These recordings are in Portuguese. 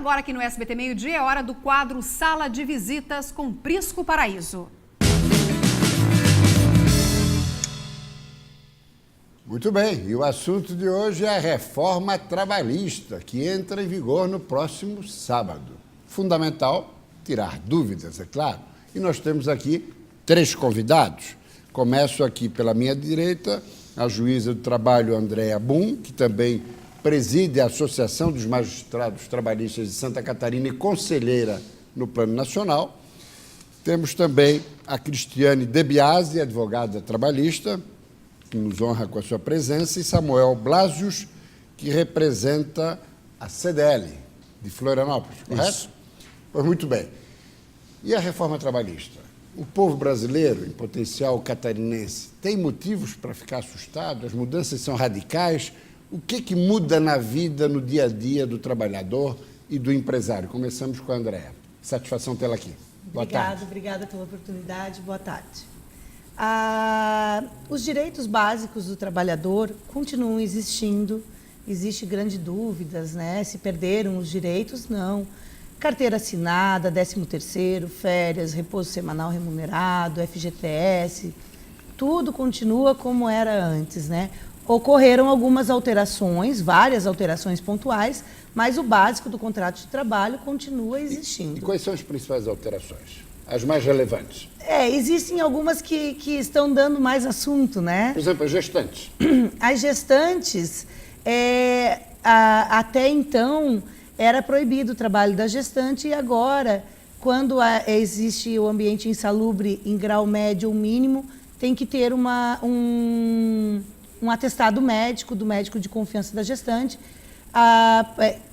Agora aqui no SBT Meio Dia é hora do quadro Sala de Visitas com Prisco Paraíso. Muito bem, e o assunto de hoje é a reforma trabalhista, que entra em vigor no próximo sábado. Fundamental tirar dúvidas, é claro. E nós temos aqui 3 convidados. Começo aqui pela minha direita, a juíza do trabalho Andréa Boom, que também preside a Associação dos Magistrados Trabalhistas de Santa Catarina e conselheira no Plano Nacional. Temos também a Cristiane De Biasi, advogada trabalhista, que nos honra com a sua presença, e Samuel Blasius, que representa a CDL de Florianópolis, correto? Isso. Pois muito bem. E a reforma trabalhista? O povo brasileiro, em potencial catarinense, tem motivos para ficar assustado? As mudanças são radicais? O que muda na vida, no dia a dia do trabalhador e do empresário? Começamos com a Andréa. Satisfação tê-la aqui. Boa tarde. Obrigada pela oportunidade. Boa tarde. Os direitos básicos do trabalhador continuam existindo. Existe grandes dúvidas, né? Se perderam os direitos, não. Carteira assinada, 13º, férias, repouso semanal remunerado, FGTS, tudo continua como era antes, né? Ocorreram algumas alterações, várias alterações pontuais, mas o básico do contrato de trabalho continua existindo. E quais são as principais alterações? As mais relevantes? Existem algumas que estão dando mais assunto, né? Por exemplo, as gestantes. As gestantes, até então, era proibido o trabalho da gestante e agora, quando existe o ambiente insalubre em grau médio ou mínimo, tem que ter um atestado médico, do médico de confiança da gestante,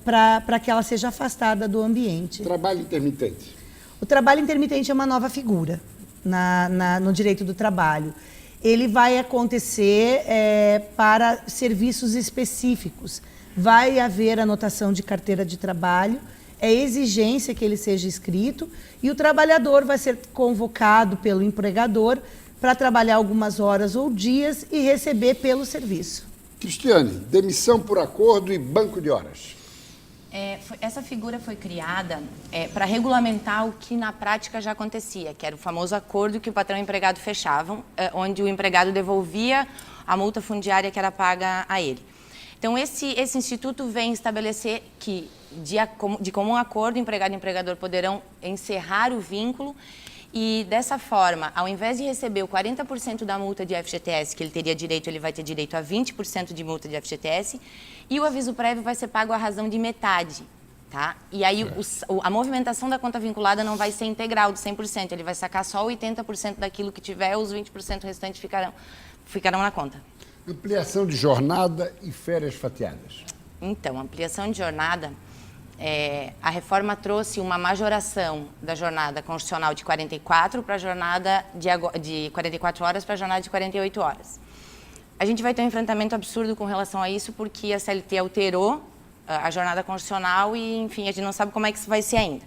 para que ela seja afastada do ambiente. Trabalho intermitente. O trabalho intermitente é uma nova figura no direito do trabalho. Ele vai acontecer para serviços específicos. Vai haver anotação de carteira de trabalho, é exigência que ele seja escrito e o trabalhador vai ser convocado pelo empregador para trabalhar algumas horas ou dias e receber pelo serviço. Cristiane, demissão por acordo e banco de horas. Essa figura foi criada para regulamentar o que na prática já acontecia, que era o famoso acordo que o patrão e o empregado fechavam, onde o empregado devolvia a multa fundiária que era paga a ele. Então, esse instituto vem estabelecer que, de comum acordo, empregado e empregador poderão encerrar o vínculo e, dessa forma, ao invés de receber o 40% da multa de FGTS que ele teria direito, ele vai ter direito a 20% de multa de FGTS e o aviso prévio vai ser pago à razão de metade. Tá? E aí a movimentação da conta vinculada não vai ser integral de 100%, ele vai sacar só 80% daquilo que tiver, os 20% restantes ficarão na conta. Ampliação de jornada e férias fatiadas. Então, ampliação de jornada, a reforma trouxe uma majoração da jornada constitucional de 44 para a jornada de 44 horas para a jornada de 48 horas. A gente vai ter um enfrentamento absurdo com relação a isso, porque a CLT alterou a jornada constitucional e, enfim, a gente não sabe como é que isso vai ser ainda.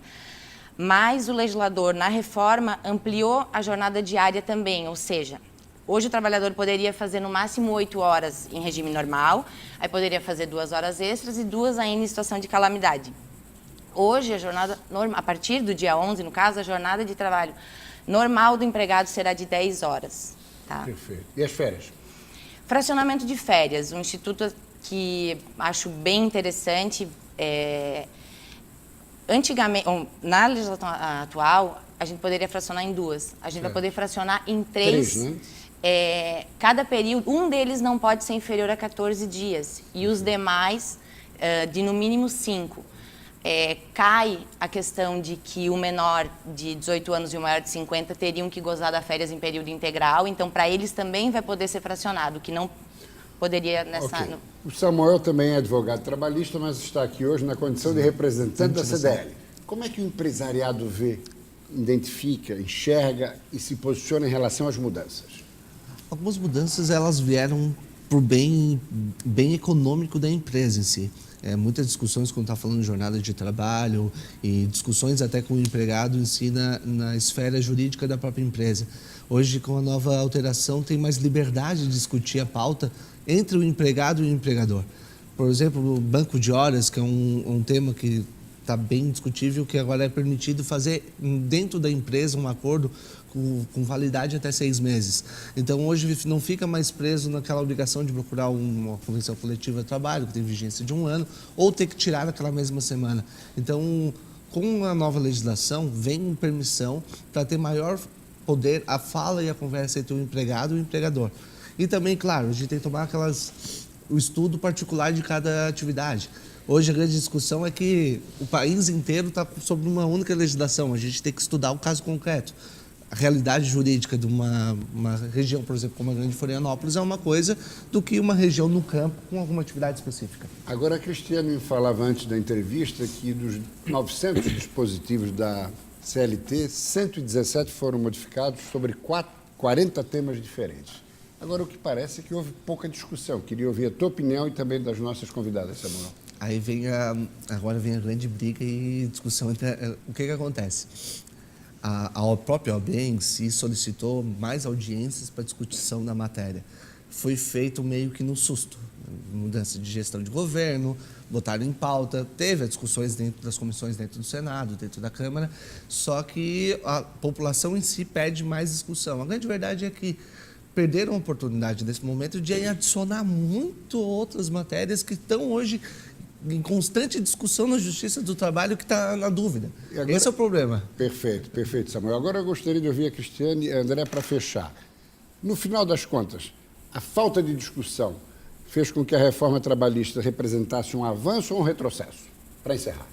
Mas o legislador, na reforma, ampliou a jornada diária também, ou seja, hoje o trabalhador poderia fazer no máximo 8 horas em regime normal, aí poderia fazer 2 horas extras e 2 ainda em situação de calamidade. Hoje, a partir do dia 11, no caso, a jornada de trabalho normal do empregado será de 10 horas. Tá? Perfeito. E as férias? Fracionamento de férias, um instituto que acho bem interessante. Antigamente, na legislação atual, a gente poderia fracionar em 2. A gente vai poder fracionar em 3. 3, né? Cada período, um deles não pode ser inferior a 14 dias e os demais de no mínimo 5. Cai a questão de que o menor de 18 anos e o maior de 50 teriam que gozar das férias em período integral, então para eles também vai poder ser fracionado, que não poderia nessa... Okay. O Samuel também é advogado trabalhista, mas está aqui hoje na condição de representante da CDL. Como é que o empresariado vê, identifica, enxerga e se posiciona em relação às mudanças? Algumas mudanças elas vieram por bem econômico da empresa em si. Muitas discussões quando está falando de jornada de trabalho e discussões até com o empregado em si na esfera jurídica da própria empresa. Hoje, com a nova alteração, tem mais liberdade de discutir a pauta entre o empregado e o empregador. Por exemplo, o banco de horas, que é um tema que tá bem discutível que agora é permitido fazer dentro da empresa um acordo com validade até 6 meses. Então, hoje não fica mais preso naquela obrigação de procurar uma convenção coletiva de trabalho, que tem vigência de 1 ano, ou ter que tirar naquela mesma semana. Então, com a nova legislação, vem permissão para ter maior poder a fala e a conversa entre o empregado e o empregador. E também, claro, a gente tem que tomar o estudo particular de cada atividade. Hoje a grande discussão é que o país inteiro está sobre uma única legislação. A gente tem que estudar o caso concreto. A realidade jurídica de uma região, por exemplo, como a Grande Florianópolis, é uma coisa do que uma região no campo com alguma atividade específica. Agora, a Cristiane me falava antes da entrevista que dos 900 dispositivos da CLT, 117 foram modificados sobre 40 temas diferentes. Agora, o que parece é que houve pouca discussão. Queria ouvir a tua opinião e também das nossas convidadas, Samuel. Aí agora vem a grande briga e discussão entre o que acontece. A própria OAB em si solicitou mais audiências para discussão da matéria. Foi feito meio que no susto. Mudança de gestão de governo, botaram em pauta, teve as discussões dentro das comissões, dentro do Senado, dentro da Câmara, só que a população em si pede mais discussão. A grande verdade é que perderam a oportunidade nesse momento de adicionar muito outras matérias que estão hoje em constante discussão na Justiça do Trabalho, que está na dúvida. Agora, esse é o problema. Perfeito, Samuel. Agora eu gostaria de ouvir a Cristiane e a André para fechar. No final das contas, a falta de discussão fez com que a reforma trabalhista representasse um avanço ou um retrocesso? Para encerrar.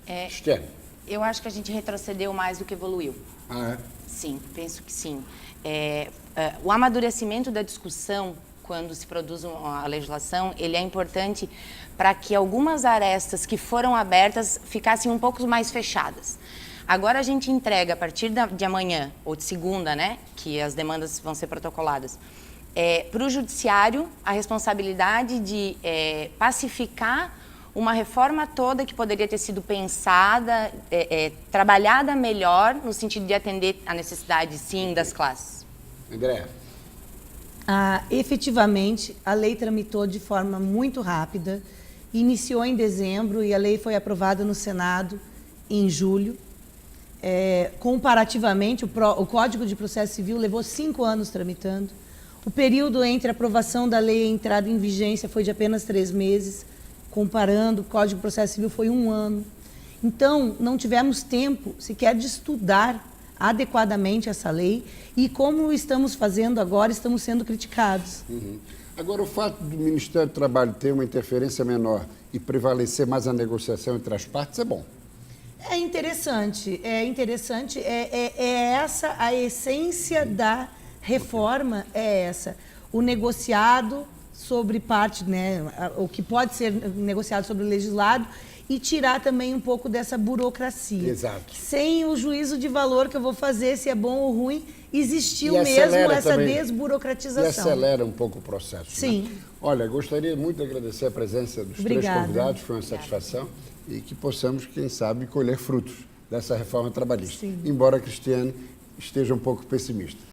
Cristiane. Eu acho que a gente retrocedeu mais do que evoluiu. Ah, é? Sim, penso que sim. O amadurecimento da discussão, quando se produz a legislação, ele é importante para que algumas arestas que foram abertas ficassem um pouco mais fechadas. Agora a gente entrega, a partir de amanhã, ou de segunda, né, que as demandas vão ser protocoladas, para o judiciário a responsabilidade de pacificar uma reforma toda que poderia ter sido pensada, trabalhada melhor, no sentido de atender a necessidade, sim, das classes. André. Efetivamente, a lei tramitou de forma muito rápida, iniciou em dezembro e a lei foi aprovada no Senado em julho. Comparativamente, o Código de Processo Civil levou 5 anos tramitando. O período entre a aprovação da lei e a entrada em vigência foi de apenas 3 meses. Comparando, o Código de Processo Civil foi 1 ano. Então, não tivemos tempo sequer de estudar adequadamente essa lei e, como estamos fazendo agora, estamos sendo criticados. Uhum. Agora, o fato do Ministério do Trabalho ter uma interferência menor e prevalecer mais a negociação entre as partes é bom. É interessante, essa a essência da reforma, é essa. O negociado sobre parte, né, o que pode ser negociado sobre o legislado, e tirar também um pouco dessa burocracia. Exato. Sem o juízo de valor que eu vou fazer, se é bom ou ruim, existiu E mesmo essa também, desburocratização. E acelera um pouco o processo. Sim. Né? Olha, gostaria muito de agradecer a presença dos três convidados, foi uma satisfação, e que possamos, quem sabe, colher frutos dessa reforma trabalhista. Sim. Embora a Cristiane esteja um pouco pessimista.